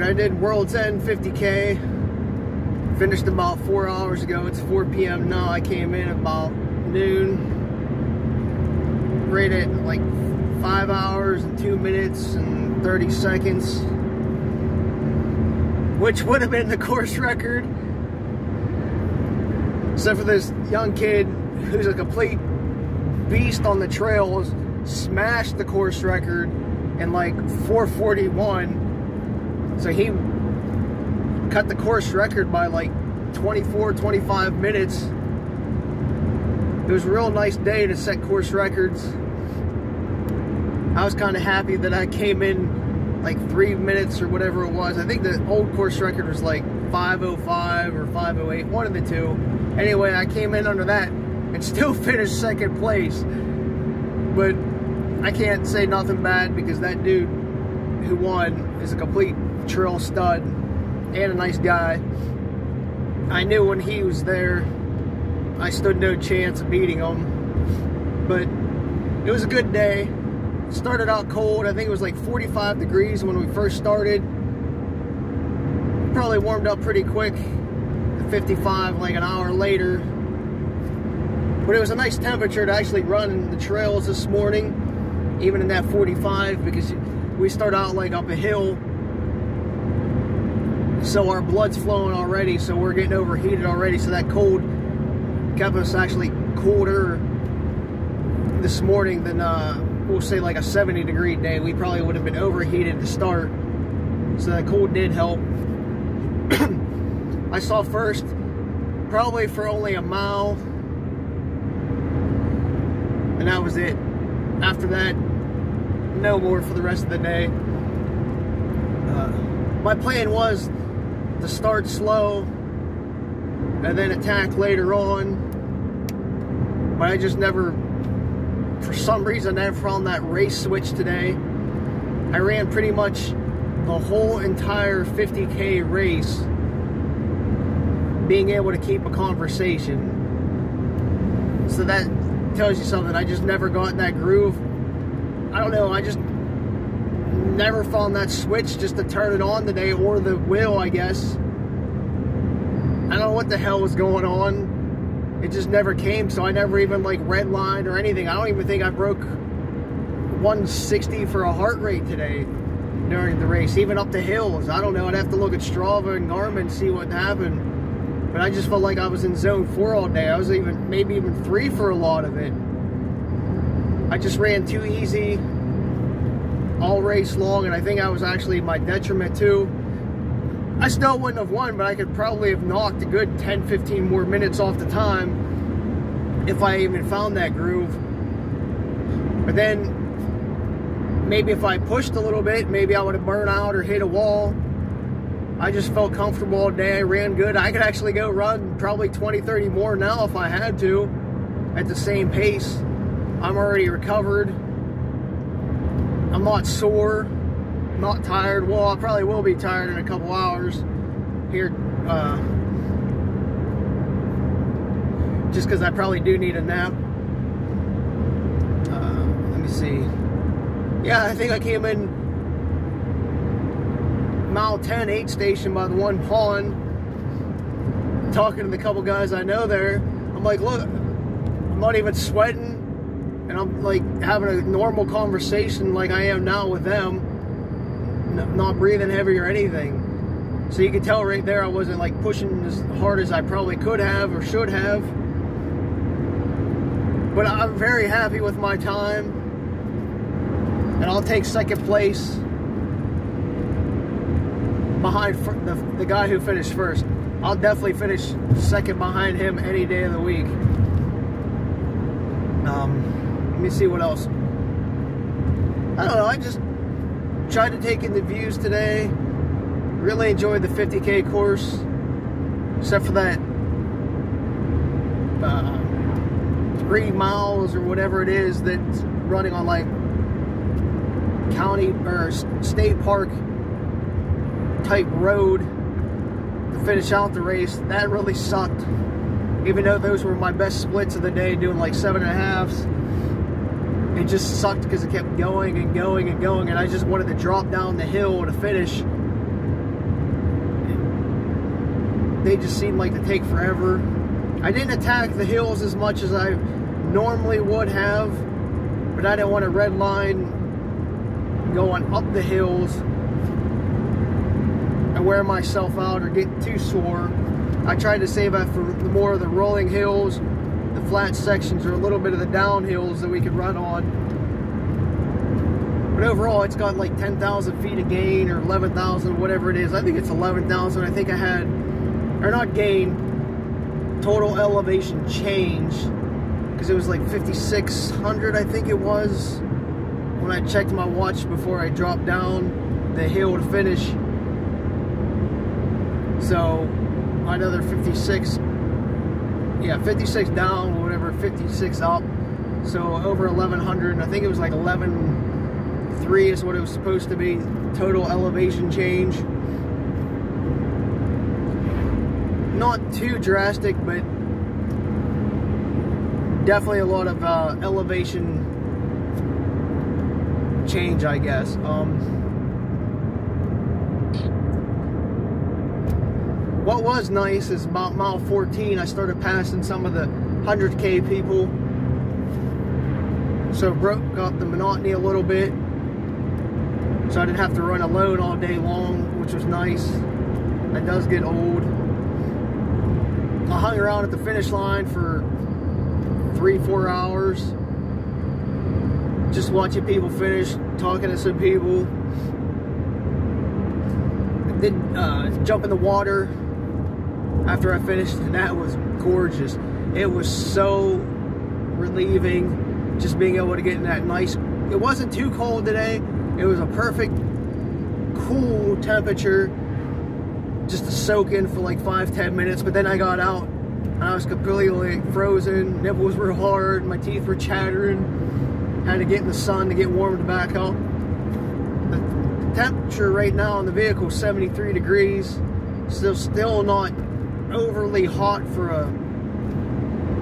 I did World's End 50K. Finished about 4 hours ago. It's 4 p.m. now. I came in about noon. Rated like 5 hours and 2 minutes and 30 seconds. Which would have been the course record. Except for this young kid who's a complete beast on the trails, smashed the course record in like 4:41. So he cut the course record by like 24-25 minutes. It was a real nice day to set course records. I was kind of happy that I came in like 3 minutes or whatever it was. I think the old course record was like 5:05 or 5:08, one of the two. Anyway, I came in under that and still finished second place. But I can't say nothing bad because that dude who won is a complete trail stud and a nice guy. I knew when he was there I stood no chance of beating him, but it was a good day. It started out cold. I think it was like 45 degrees when we first started. Probably warmed up pretty quick at 55 like an hour later, but it was a nice temperature to actually run the trails this morning, even in that 45, because we start out like up a hill, so our blood's flowing already, so we're getting overheated already. So that cold kept us actually colder this morning than we'll say like a 70-degree day. We probably would have been overheated to start, so that cold did help. I saw first probably for only a mile, and that was it. After that, no more for the rest of the day. My plan was to start slow and then attack later on, but I just never, for some reason, I never found that race switch today. I ran pretty much the whole entire 50K race being able to keep a conversation. So that tells you something. I just never got in that groove. I don't know, I just never found that switch just to turn it on today, or the will, I guess. I don't know what the hell was going on. It just never came, so I never even like redlined or anything. I don't even think I broke 160 for a heart rate today during the race, even up the hills. I don't know, I'd have to look at Strava and Garmin and see what happened. But I just felt like I was in zone 4 all day. I was maybe even 3 for a lot of it. I just ran too easy all race long, and I think I was actually my detriment too. I still wouldn't have won, but I could probably have knocked a good 10-15 more minutes off the time if I even found that groove. But then maybe if I pushed a little bit, maybe I would have burned out or hit a wall. I just felt comfortable all day. I ran good. I could actually go run probably 20-30 more now if I had to at the same pace. I'm already recovered. I'm not sore, not tired. Well, I probably will be tired in a couple hours here, just because I probably do need a nap. Let me see. Yeah, I think I came in mile 10 aid station by the one pond, talking to the couple guys I know there. I'm like, look, I'm not even sweating, and I'm like having a normal conversation like I am now with them, not breathing heavy or anything. So you can tell right there I wasn't like pushing as hard as I probably could have or should have. But I'm very happy with my time, and I'll take second place behind the guy who finished first. I'll definitely finish second behind him any day of the week. Let me see what else. I don't know, I just tried to take in the views today. Really enjoyed the 50K course, except for that 3 miles or whatever it is that's running on like county or state park type road to finish out the race. That really sucked, even though those were my best splits of the day, doing like 7.5s. It just sucked because it kept going and going and going, and I just wanted to drop down the hill to finish. they just seemed like to take forever. I didn't attack the hills as much as I normally would have, but I didn't want to red line going up the hills and wear myself out or get too sore. I tried to save that for more of the rolling hills, the flat sections, or a little bit of the downhills that we could run on. But overall, it's got like 10,000 feet of gain, or 11,000, whatever it is. I think it's 11,000. I think I had, or not gain, total elevation change, because it was like 5,600, I think it was, when I checked my watch before I dropped down the hill to finish. So another 56, yeah, 56 down, or whatever, 56 up, so over 1,100. I think it was like 11.3 is what it was supposed to be, total elevation change. Not too drastic, but definitely a lot of elevation change, I guess. What was nice is about mile 14, I started passing some of the 100K people. So broke up the monotony a little bit. So I didn't have to run alone all day long, which was nice. That does get old. I hung around at the finish line for 3-4 hours. Just watching people finish, talking to some people. I did jump in the water after I finished, and that was gorgeous. It was so relieving just being able to get in that nice, it wasn't too cold today. It was a perfect cool temperature just to soak in for like 5-10 minutes, but then I got out and I was completely frozen. Nipples were hard, my teeth were chattering. Had to get in the sun to get warmed back up. The temperature right now in the vehicle is 73 degrees. Still not overly hot for a,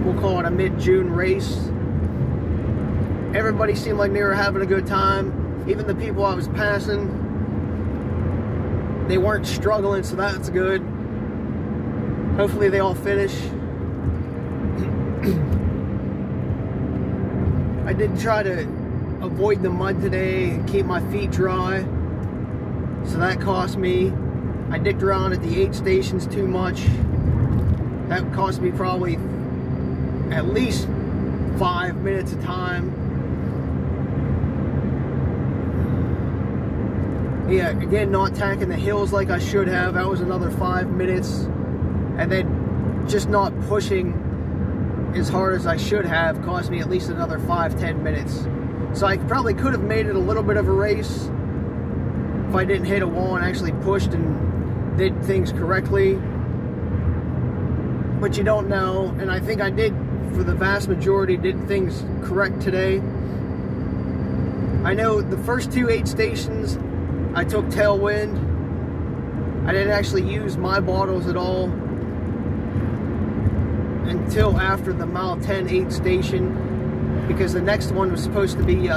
we'll call it a mid-June race. Everybody seemed like they were having a good time. Even the people I was passing, they weren't struggling, so that's good. Hopefully they all finish. I did try to avoid the mud today and keep my feet dry, so that cost me. I dicked around at the aid stations too much. That cost me probably at least 5 minutes of time. Yeah, again, not attacking the hills like I should have. That was another 5 minutes. And then just not pushing as hard as I should have cost me at least another 5-10 minutes. So I probably could have made it a little bit of a race if I didn't hit a wall and actually pushed and did things correctly. But you don't know, and I think I did, for the vast majority, did things correct today. I know the first 2 aid stations I took tailwind. I didn't actually use my bottles at all until after the mile 10 aid station, because the next one was supposed to be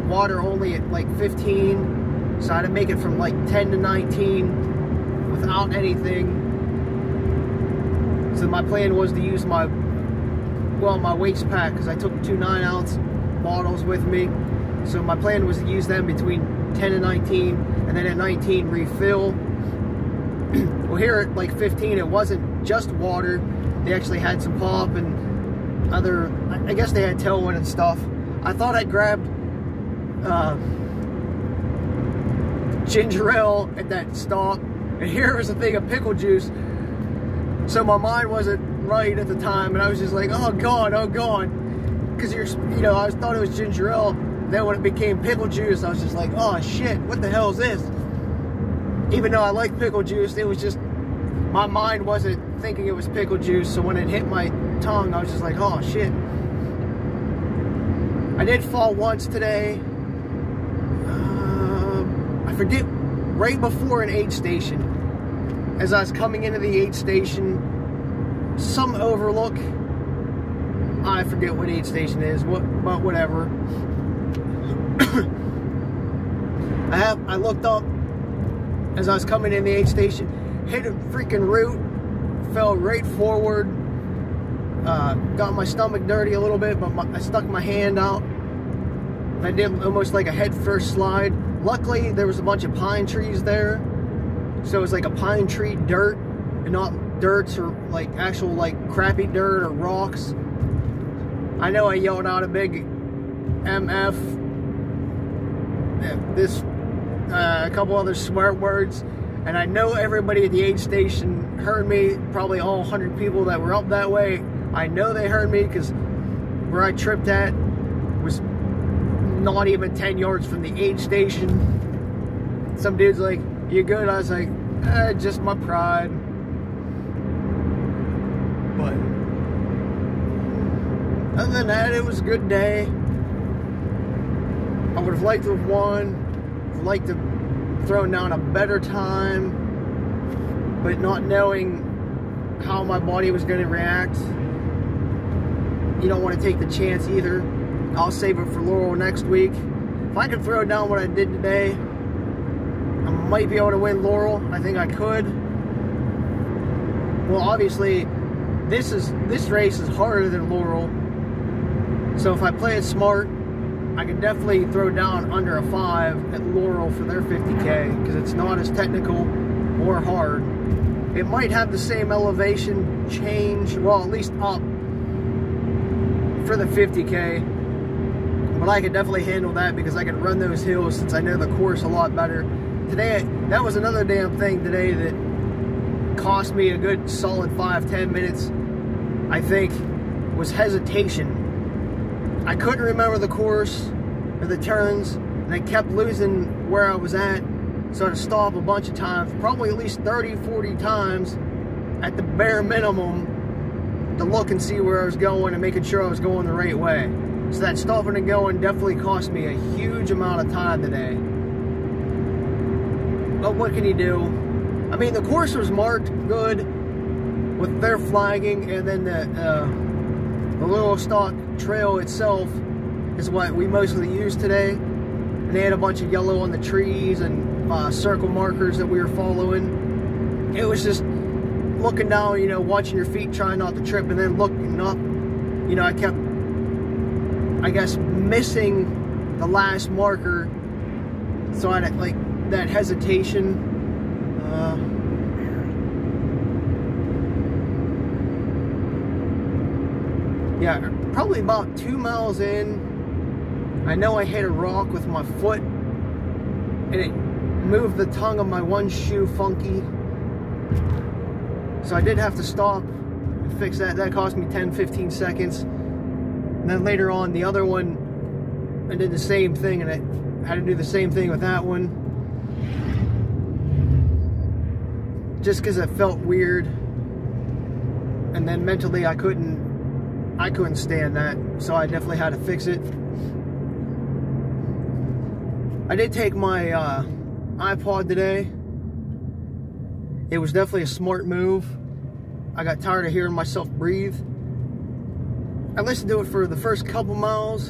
water only at like 15, so I had to make it from like 10 to 19 without anything. So my plan was to use my waist pack, because I took 2 9-ounce bottles with me. So my plan was to use them between 10 and 19, and then at 19 refill. Well, here at like 15, it wasn't just water. They actually had some pop and other, I guess they had tailwind and stuff. I thought I grabbed ginger ale at that stop, and here was a thing of pickle juice. So my mind wasn't right at the time, and I was just like, oh god, because I thought it was ginger ale. Then when it became pickle juice, I was just like, oh shit, what the hell is this? Even though I like pickle juice, it was just, my mind wasn't thinking it was pickle juice, so when it hit my tongue, I was just like, oh shit. I did fall once today. I forget, right before an aid station. As I was coming into the aid station, some overlook, I forget what aid station is, but whatever. I looked up as I was coming in the aid station, hit a freaking root, fell right forward. Got my stomach dirty a little bit, but I stuck my hand out. I did almost like a head first slide. Luckily, there was a bunch of pine trees there, so it was like a pine tree dirt, and not dirts or like actual like crappy dirt or rocks. I know I yelled out a big MF, a couple other swear words, and I know everybody at the aid station heard me. Probably all 100 people that were up that way, I know they heard me, because where I tripped at was not even 10 yards from the aid station. Some dude's like, "You good?" I was like, just my pride. But other than that, it was a good day. I would have liked to have won. I'd like to have thrown down a better time, but not knowing how my body was going to react, you don't want to take the chance either. I'll save it for Laurel next week. If I could throw down what I did today, I might be able to win Laurel. I think I could. Well, obviously, this race is harder than Laurel. So if I play it smart, I can definitely throw down under a 5 at Laurel for their 50K, because it's not as technical or hard. It might have the same elevation change, well, at least up for the 50K. But I could definitely handle that, because I can run those hills since I know the course a lot better. Today, that was another damn thing today that cost me a good solid 5-10 minutes, I think, was hesitation. I couldn't remember the course or the turns, and I kept losing where I was at, so I had to stop a bunch of times, probably at least 30-40 times at the bare minimum, to look and see where I was going and making sure I was going the right way. So that stopping and going definitely cost me a huge amount of time today. But what can you do? I mean, the course was marked good with their flagging, and then the Little Stock Trail itself is what we mostly used today. And they had a bunch of yellow on the trees and circle markers that we were following. It was just looking down, you know, watching your feet, trying not to trip, and then looking up. You know, I kept, I guess, missing the last marker, so I had like that hesitation. Yeah, probably about 2 miles in, I know I hit a rock with my foot, and it moved the tongue of my one shoe funky. So I did have to stop and fix that. That cost me 10-15 seconds. And then later on, the other one, I did the same thing, and I had to do the same thing with that one. Just because it felt weird. And then mentally, I couldn't stand that. So I definitely had to fix it. I did take my iPod today. It was definitely a smart move. I got tired of hearing myself breathe. I listened to it for the first couple miles.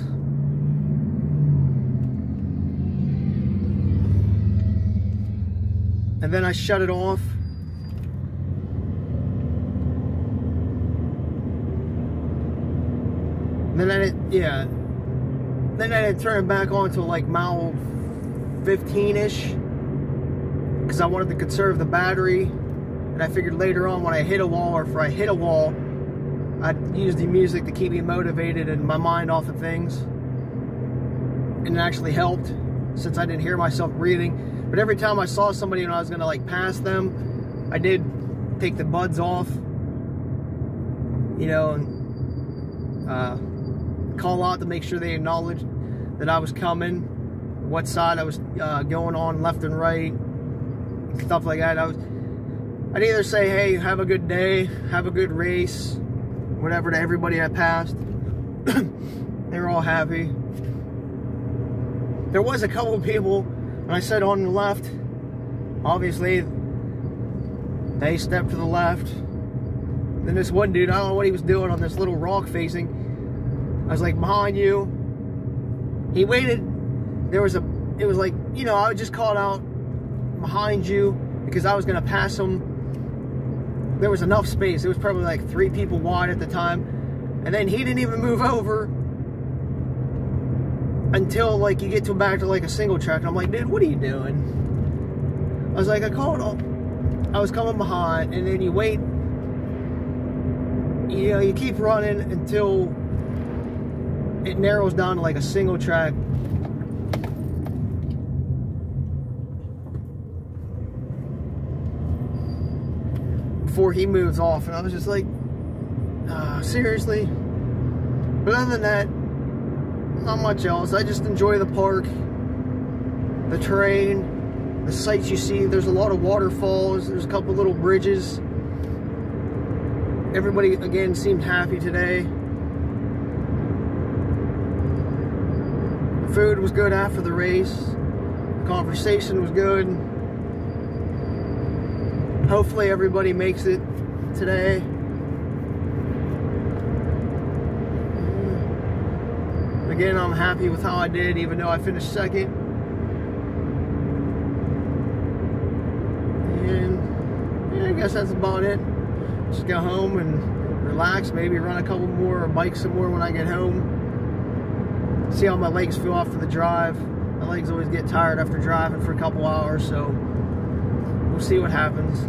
And then I shut it off. And then I didn't turn it back on until like mile 15-ish. Because I wanted to conserve the battery, and I figured later on when I hit a wall, or if I hit a wall, I'd use the music to keep me motivated and my mind off of things. And it actually helped, since I didn't hear myself breathing. But every time I saw somebody and I was gonna like pass them, I did take the buds off, you know, and call out to make sure they acknowledged that I was coming, what side I was going on, left and right, stuff like that. I'd either say, hey, have a good day, have a good race, whatever, to everybody I passed. They were all happy. There was a couple of people, and I said on the left, obviously, they stepped to the left. Then this one dude, I don't know what he was doing on this little rock facing. I was like, behind you. He waited. It was like, you know, I would just call it out, behind you, because I was going to pass him. there was enough space. It was probably like 3 people wide at the time. And then he didn't even move over until like you get to back to like a single track. And I'm like, dude, what are you doing? I was like, I was coming behind, and then you wait, you know, you keep running until it narrows down to like a single track. Before he moves off, and I was just like, seriously? But other than that, not much else. I just enjoy the park, the terrain, the sights you see. There's a lot of waterfalls. There's a couple little bridges. Everybody, again, seemed happy today. The food was good after the race. The conversation was good. Hopefully everybody makes it today. Again, I'm happy with how I did, even though I finished second. And yeah, I guess that's about it. Just go home and relax, maybe run a couple more or bike some more when I get home. See how my legs feel after the drive. My legs always get tired after driving for a couple hours, so we'll see what happens.